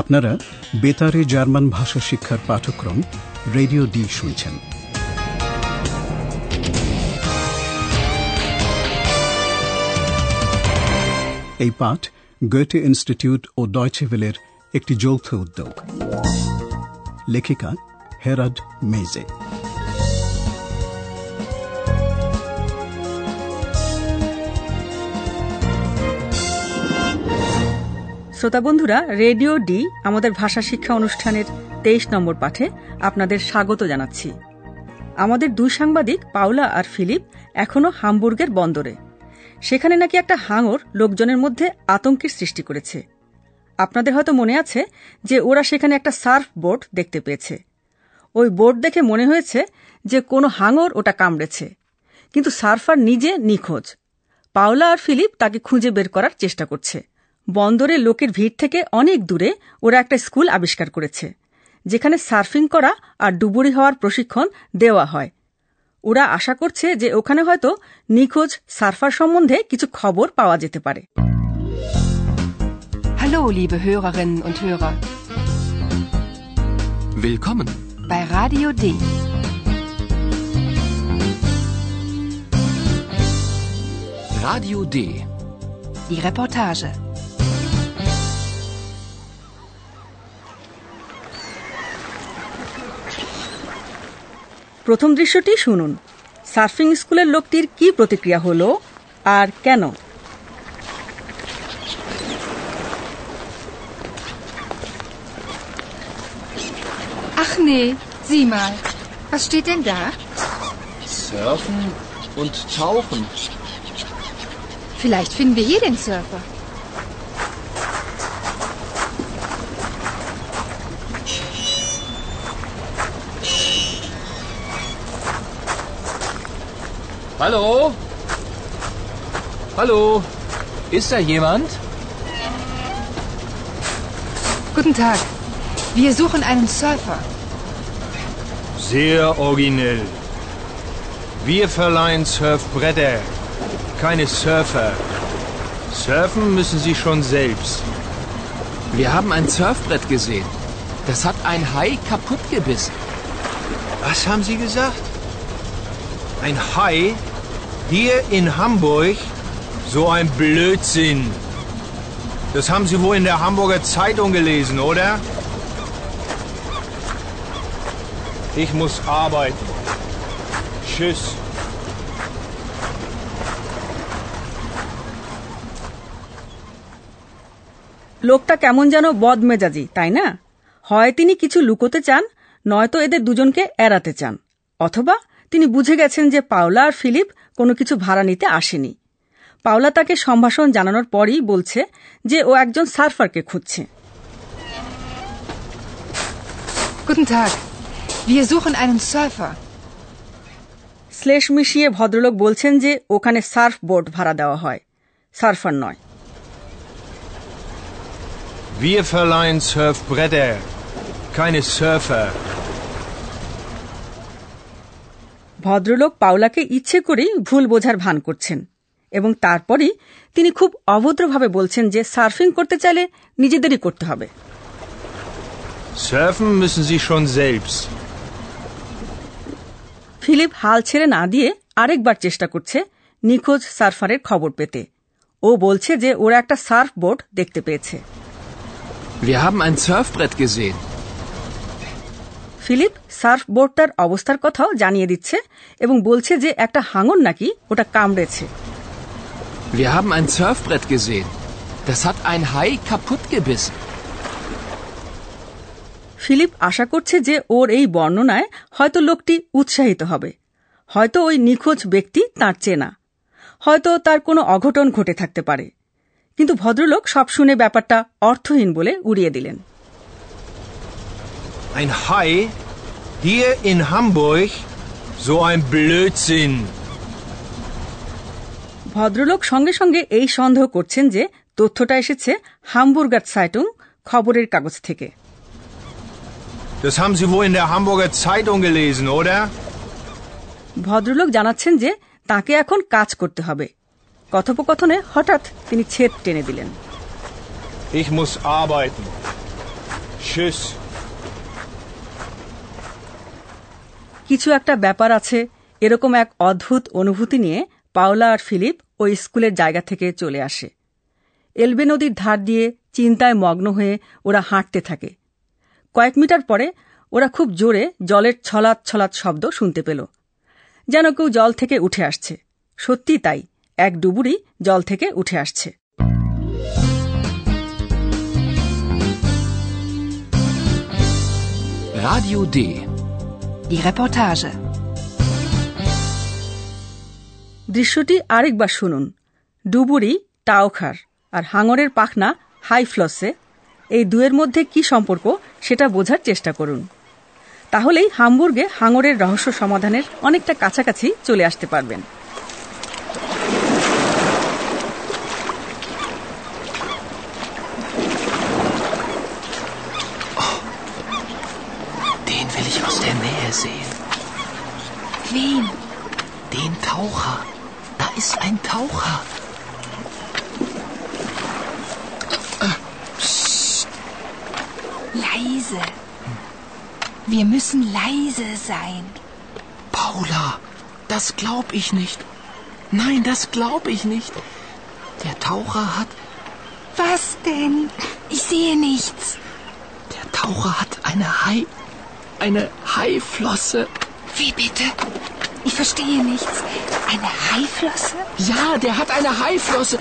আপনারা বেতারে জার্মান ভাষা শিক্ষার পাঠক্রম রেডিও ডি শুনছেন। এই পাঠ গোয়েটে ইনস্টিটিউট ও ডয়চে ভেলের একটি যৌথ উদ্যোগ। লেখিকা হেরাড মেজে। শ্রোতা বন্ধুরা, রেডিও ডি আমাদের ভাষা শিক্ষা অনুষ্ঠানের 23 নম্বর পাঠে আপনাদের স্বাগত জানাচ্ছি। আমাদের দুই সাংবাদিক পাওলা আর ফিলিপ এখনো হামবুর্গের বন্দরে। সেখানে নাকি একটা হাঙর লোকজনের মধ্যে আতঙ্কের সৃষ্টি করেছে। আপনাদের হয়তো মনে আছে যে ওরা সেখানে একটা সার্ফ বোট দেখতে পেয়েছে। ওই বোট দেখে মনে হয়েছে যে কোনো হাঙর ওটা কামড়েছে, কিন্তু সার্ফার নিজে নিখোঁজ। পাওলা আর ফিলিপ তাকে খুঁজে বের করার চেষ্টা করছে। বন্দরে লোকের ভিড় থেকে অনেক দূরে ওরা একটা স্কুল আবিষ্কার করেছে, যেখানে সার্ফিং করা আর ডুবুরি হওয়ার প্রশিক্ষণ দেওয়া হয়। ওরা আশা করছে যে ওখানে হয়তো নিখোঁজ সার্ফার সম্বন্ধে কিছু খবর পাওয়া যেতে পারে। Hallo, liebe Hörerinnen und Hörer. Willkommen bei Radio D. Radio D. Die Reportage. প্রথম দৃশ্যটি শুনুন। সার্ফিং স্কুলের লোকটির কি প্রতিক্রিয়া হলো আর কেন? Ach nee, sieh mal. Was steht denn da? Surfen und Tauchen. Vielleicht finden wir hier den Surfer. Hallo? Hallo? Ist da jemand? Guten Tag. Wir suchen einen Surfer. Sehr originell. Wir verleihen Surfbretter, keine Surfer. Surfen müssen Sie schon selbst. Wir haben ein Surfbrett gesehen. Das hat ein Hai kaputt gebissen. Was haben Sie gesagt? Ein Hai? Hier in Hamburg? So ein Blödsinn. Das haben Sie wohl in der Hamburger Zeitung gelesen, oder? Ich muss arbeiten. Tschüss. লোকটা কেমন যেন বদমেজাজি, তাই না? হয় তিনি কিছু লুকোতে চান, নয়তো এদের দুজনকে এড়াতে চান, অথবা তিনি বুঝে গেছেন যে পাওলা আর ফিলিপ কোনো কিছু ভাড়া নিতে আসেনি। পাওলা তাকে সম্ভাষণ জানানোর পরই বলছে যে ও একজন সার্ফারকে খুঁজছে। Guten Tag. Wir suchen einen Surfer. শ্লেষ মিশিয়ে ভদ্রলোক বলছেন যে ওখানে সার্ফ বোট ভাড়া দেওয়া হয়, সার্ফার নয়। Wir verleihen Surfbretter, keine Surfer. ভদ্রলোক পাওলাকে ইচ্ছে করেই ভুল বোঝার ভান করছেন এবং তারপরই তিনি খুব অভদ্রভাবে বলছেন যে সার্ফিং করতে চাইলে নিজেদেরই করতে হবে। Surfen müssen Sie schon selbst. Philip হাল ছেড়ে না দিয়ে আরেকবার চেষ্টা করছে নিখোঁজ সার্ফারের খবর পেতে। ও বলছে যে ওরা একটা সার্ফ বোট দেখতে পেয়েছে। Wir haben ein Surfbrett gesehen. Philip surf বোটটার অবস্থার কথাও জানিয়ে দিচ্ছে এবং বলছে যে একটা হাঙর নাকি ওটা কামড়েছে। Wir haben ein Surfbrett gesehen. Das hat ein Hai kaputt gebissen. Philip আশা করছে যে ওর এই বর্ণনায় হয়তো লোকটি উৎসাহিত হবে, হয়তো ওই নিখোঁজ ব্যক্তি তার চেনা, হয়তো তার কোনো অঘটন ঘটে থাকতে পারে। কিন্তু ভদ্রলোক সব শুনে ব্যাপারটা অর্থহীন বলে উড়িয়ে দিলেন। Ein Hai? Hier in Hamburg? So ein Blödsinn. ভদ্রলোক সঙ্গে সঙ্গে এই সন্দেহ করছেন যে তথ্যটা এসেছে হামবুর্গার সাইটুং খবরের কাগজ থেকে। Das haben Sie wohl in der Hamburger Zeitung gelesen, oder? ভদ্রলোক জানাচ্ছেন যে তাকে এখন কাজ করতে হবে। কথোপকথনে হঠাৎ তিনি ছেদ টেনে দিলেন। Ich muss arbeiten. Tschüss. কিছু একটা ব্যাপার আছে এরকম এক অদ্ভুত অনুভূতি নিয়ে পাওলা আর ফিলিপ ওই স্কুলের জায়গা থেকে চলে আসে। এলবে নদীর ধার দিয়ে চিন্তায় মগ্ন হয়ে ওরা হাঁটতে থাকে। কয়েক মিটার পরে ওরা খুব জোরে জলের ছলাৎ ছলাৎ শব্দ শুনতে পেল, যেন কেউ জল থেকে উঠে আসছে। সত্যি তাই, এক ডুবুরি জল থেকে উঠে আসছে। Radio D. Die Reportage. দৃশ্যটি আরেকবার শুনুন। ডুবুরি টাওখার আর হাঙরের পাখনা হাই ফ্লসে, এই দুয়ের মধ্যে কি সম্পর্ক সেটা বোঝার চেষ্টা করুন। তাহলেই হামবুর্গে হাঙরের রহস্য সমাধানের অনেকটা কাছাকাছি চলে আসতে পারবেন। Den will ich aus der Nähe sehen. Wen? Den Taucher. Da ist ein Taucher. Psst. Leise. Wir müssen leise sein. Paula, das glaub ich nicht. Nein, das glaub ich nicht. Der Taucher hat... Was denn? Ich sehe nichts. Der Taucher hat eine Haiflosse. Wie bitte? Ich verstehe nichts. Eine Haiflosse? Ja, der hat eine Haiflosse.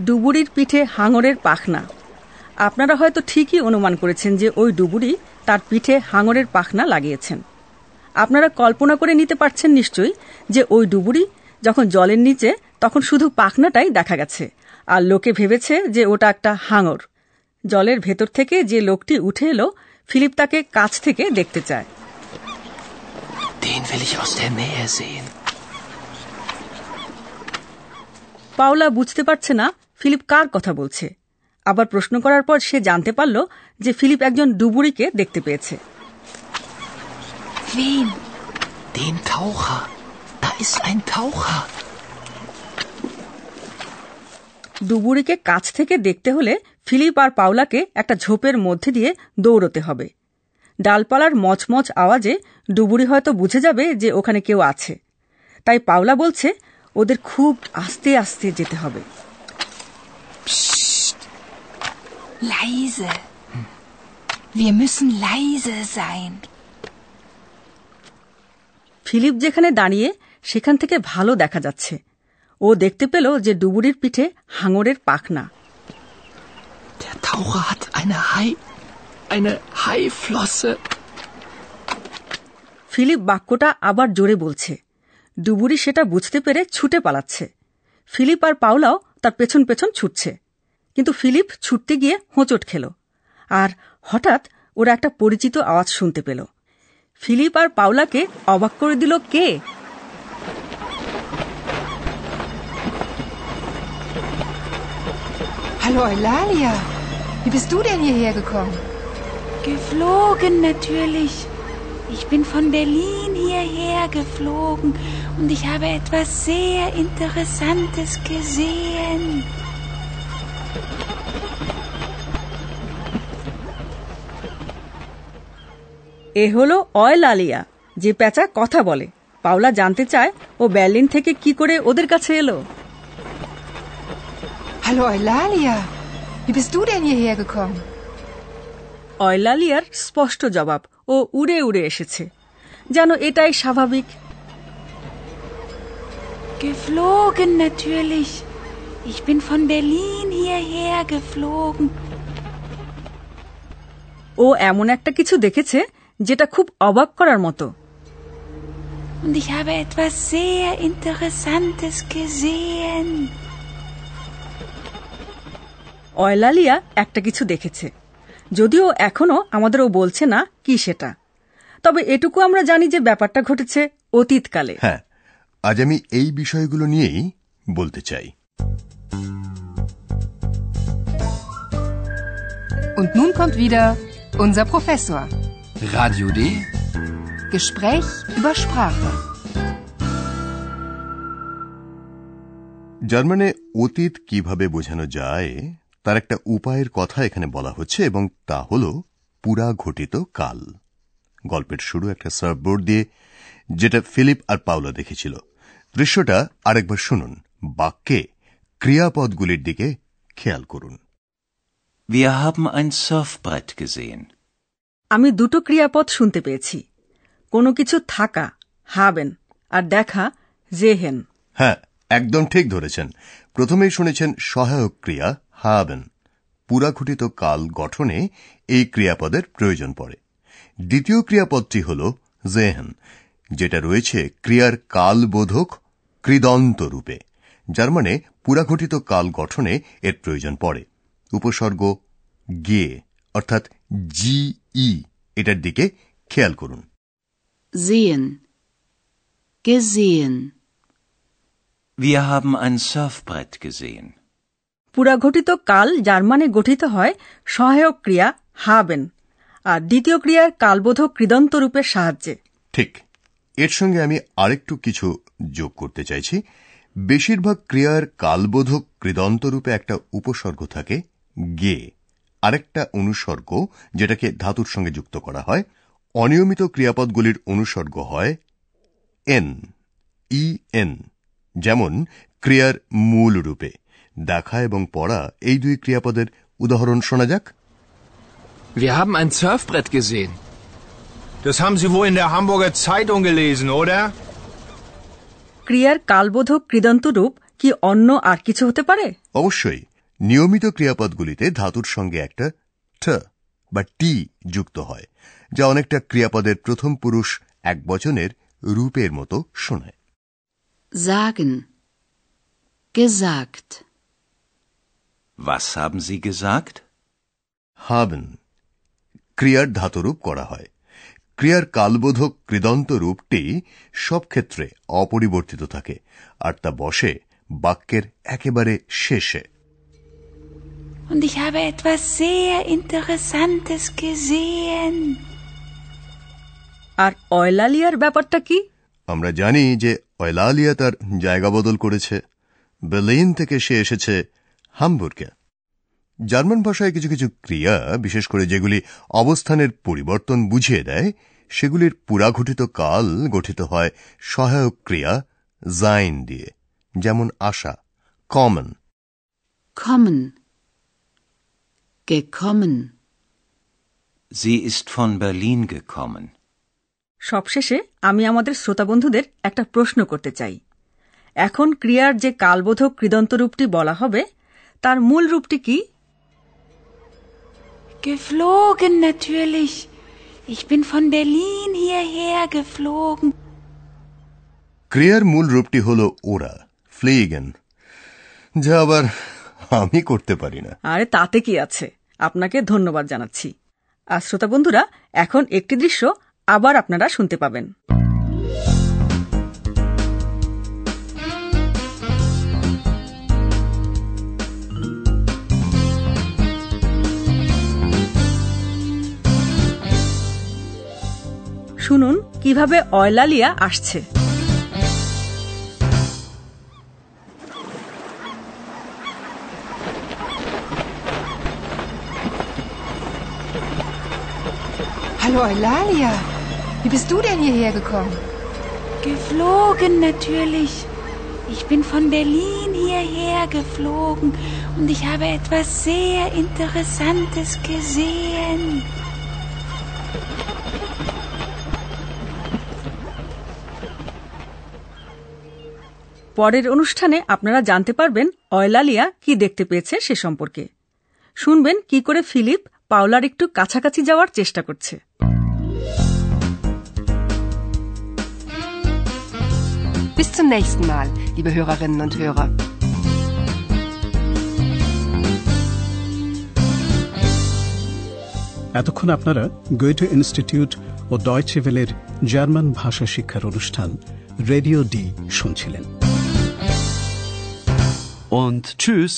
ডুবুরির পিঠে হাঙরের পাখনা। আপনারা হয়তো ঠিকই অনুমান করেছেন যে ওই ডুবুরি তার পিঠে হাঙরের পাখনা লাগিয়েছেন। আপনারা কল্পনা করে নিতে পারছেন নিশ্চয়ই যে ওই ডুবুরি যখন জলের নিচে তখন শুধু পাখনাটাই দেখা গেছে, আর লোকে ভেবেছে যে ওটা একটা হাঙর। জলের ভেতর থেকে যে লোকটি উঠে এলো, ফিলিপ তাকে কাছ থেকে দেখতে চায়। Den will ich aus der Nähe sehen. Paula বুঝতে পারছে না ফিলিপ কার কথা বলছে। আবার প্রশ্ন করার পর সে জানতে পারল যে ফিলিপ একজন ডুবুরিকে দেখতে পেয়েছে। Wen? Den Taucher. Da ist ein Taucher. ডুবুরিকে কাছ থেকে দেখতে হলে ফিলিপ আর পাওলাকে একটা ঝোপের মধ্যে দিয়ে দৌড়তে হবে। ডালপালার মচমচ আওয়াজে ডুবুরি হয়তো বুঝে যাবে যে ওখানে কেউ আছে। তাই পাওলা বলছে ওদের খুব আস্তে আস্তে যেতে হবে। Psst. Leise. Wir müssen leise sein. Philip যেখানে দাঁড়িয়ে সেখান থেকে ভালো দেখা যাচ্ছে। ও দেখতে পেল যে ডুবুরির পিঠে হাঙরের পাখনা। Der Taucher hat eine Haiflosse. Philip বাক্যটা আবার জোরে বলছে। ডুবুরি সেটা বুঝতে পেরে ছুটে পালাচ্ছে। ফিলিপ আর পাওলাও তার পেছন পেছন ছুটছে, কিন্তু ফিলিপ ছুটতে গিয়ে হোঁচট খেল। আর হঠাৎ ওরা একটা পরিচিত আওয়াজ শুনতে পেল। ফিলিপ আর পাওলাকে অবাক করে দিল কে? Hallo Eulalia, wie bist du denn hierher gekommen? Geflogen natürlich. Ich bin von Berlin hierher geflogen und ich habe etwas sehr Interessantes gesehen. এ হলো অয়লালিয়া, যে পেঁচা কথা বলে। পাওলা জানতে চায় ও বার্লিন থেকে কি করে ওদের কাছে এলো। Hallo Eulalia, wie bist du denn hierher gekommen? অয়লালিয়ার স্পষ্ট জবাব, ও উড়ে উড়ে এসেছে, যেন এটাই স্বাভাবিক। Geflogen natürlich. Ich bin von Berlin hierher geflogen. ও এমন একটা কিছু দেখেছে যেটা খুব অবাক করার মতো। Und ich habe etwas sehr Interessantes gesehen. Eulalia একটা কিছু দেখেছে, যদিও এখনো আমাদের ও বলছে না কি সেটা। তবে এটুকু আমরা জানি যে ব্যাপারটা ঘটেছে অতীতকালে। হ্যাঁ, আজ আমি এই বিষয়গুলো নিয়েই বলতে চাই। Und nun kommt wieder Unser Professor. Radio D. Gespräch über Sprache. জার্মানে অতীত কিভাবে বোঝানো যায় তার একটা উপায়ের কথা এখানে বলা হচ্ছে, এবং তা হল পুরা ঘটিত কাল। গল্পের শুরু একটা সার্ফবোর্ড দিয়ে, যেটা ফিলিপ আর পাওলা দেখেছিল। দৃশ্যটা আরেকবার শুনুন। বাক্যে ক্রিয়াপদগুলির দিকে খেয়াল করুন। Wir haben ein Surfbrett gesehen. আমি দুটো ক্রিয়াপদ শুনতে পেয়েছি। কোনো কিছু থাকা, হাবেন, আর দেখা, জেহেন। হ্যাঁ, একদম ঠিক ধরেছেন। প্রথমেই শুনেছেন সহায়ক ক্রিয়া হাবেন। পুরাঘটিত কাল গঠনে এই ক্রিয়াপদের প্রয়োজন পড়ে। দ্বিতীয় ক্রিয়াপদটি হল জেহেন, যেটা রয়েছে ক্রিয়ার কালবোধক কৃদন্ত রূপে, যার মানে পুরাঘটিত কাল গঠনে এর প্রয়োজন পড়ে। উপসর্গ গে অর্থাৎ জিই, এটার দিকে খেয়াল করুন। Sehen. Gesehen. Wir haben ein Surfbrett gesehen. পুরাঘটিত কাল জার্মানে গঠিত হয় সহায়ক ক্রিয়া হাবেন আর দ্বিতীয় ক্রিয়ার কালবোধক কৃদন্ত রূপের সাহায্যে। ঠিক। এর সঙ্গে আমি আরেকটু কিছু যোগ করতে চাইছি। বেশিরভাগ ক্রিয়ার কালবোধক কৃদন্ত রূপে একটা উপসর্গ থাকে গে, আরেকটা অনুসর্গ যেটাকে ধাতুর সঙ্গে যুক্ত করা হয়। অনিয়মিত ক্রিয়াপদগুলির অনুসর্গ হয় এন, ইএন, যেমন ক্রিয়ার মূল রূপে। দেখা এবং পড়া এই দুই ক্রিয়াপদের উদাহরণ শোনা যাক। Wir haben ein Surfbrett gesehen. Das haben Sie wohl in der Hamburger Zeitung gelesen, oder? ক্রিয়ার কালবোধক কৃদন্ত রূপ কি অন্য আর কিছু হতে পারে? অবশ্যই। নিয়মিত ক্রিয়াপদগুলিতে ধাতুর সঙ্গে একটা ঠ বা টি যুক্ত হয়, যা অনেকটা ক্রিয়াপদের প্রথম পুরুষ একবচনের রূপের মতো শোনায়। Sagen. Gesagt. Was haben Sie gesagt? haben ক্রিয়ার ধাতুরূপ করা হয়। ক্রিয়ার কালবোধক কৃদন্ত রূপটি সব ক্ষেত্রে অপরিবর্তিত থাকে, আর তা বসে বাক্যের একেবারে শেষে। Und ich habe etwas sehr Interessantes gesehen. আর অয়লালিয়ার ব্যাপারটা কি? আমরা জানি যে অয়লালিয়া তার জায়গা বদল করেছে। বার্লিন থেকে সে এসেছে হামবুর্গে। জার্মান ভাষায় কিছু কিছু ক্রিয়া, বিশেষ করে যেগুলি অবস্থানের পরিবর্তন বুঝিয়ে দেয়, সেগুলির পুরাঘটিত কাল গঠিত হয় সহায়ক ক্রিয়া জাইন দিয়ে, যেমন আসা, common. Kommen. Gekommen. Sie ist von Berlin gekommen. সবশেষে আমি আমাদের শ্রোতাবন্ধুদের একটা প্রশ্ন করতে চাই। এখন ক্রিয়ার যে কালবোধক কৃদন্ত রূপটি বলা হবে, তার মূল রূপটি কি? Geflogen natürlich. Ich bin von Berlin hierher geflogen. ক্রিয়ার মূল রূপটি হল ওরা, ফ্লিগেন, যা আবার আমি করতে পারি না। আরে তাতে কি আছে, আপনাকে ধন্যবাদ জানাচ্ছি। আর শ্রোতা বন্ধুরা, এখন একটি দৃশ্য আবার আপনারা শুনতে পাবেন। শুনুন কিভাবে অয়লালিয়া আসছে। Hallo Eulalia, wie bist du denn hierher gekommen? Geflogen natürlich. Ich bin von Berlin hierher geflogen und ich habe etwas sehr Interessantes gesehen. পরের অনুষ্ঠানে আপনারা জানতে পারবেন অয়লালিয়া কি দেখতে পেয়েছে সে সম্পর্কে। শুনবেন কি করে ফিলিপ পাওলার একটু কাছাকাছি যাওয়ার চেষ্টা করছে। Bis zum nächsten Mal, liebe Hörerinnen und Hörer. এতক্ষণ আপনারা গোয়েটে ইনস্টিটিউট ও ডয়চে ভেলের জার্মান ভাষা শিক্ষার অনুষ্ঠান রেডিও ডি শুনছিলেন। Und tschüss.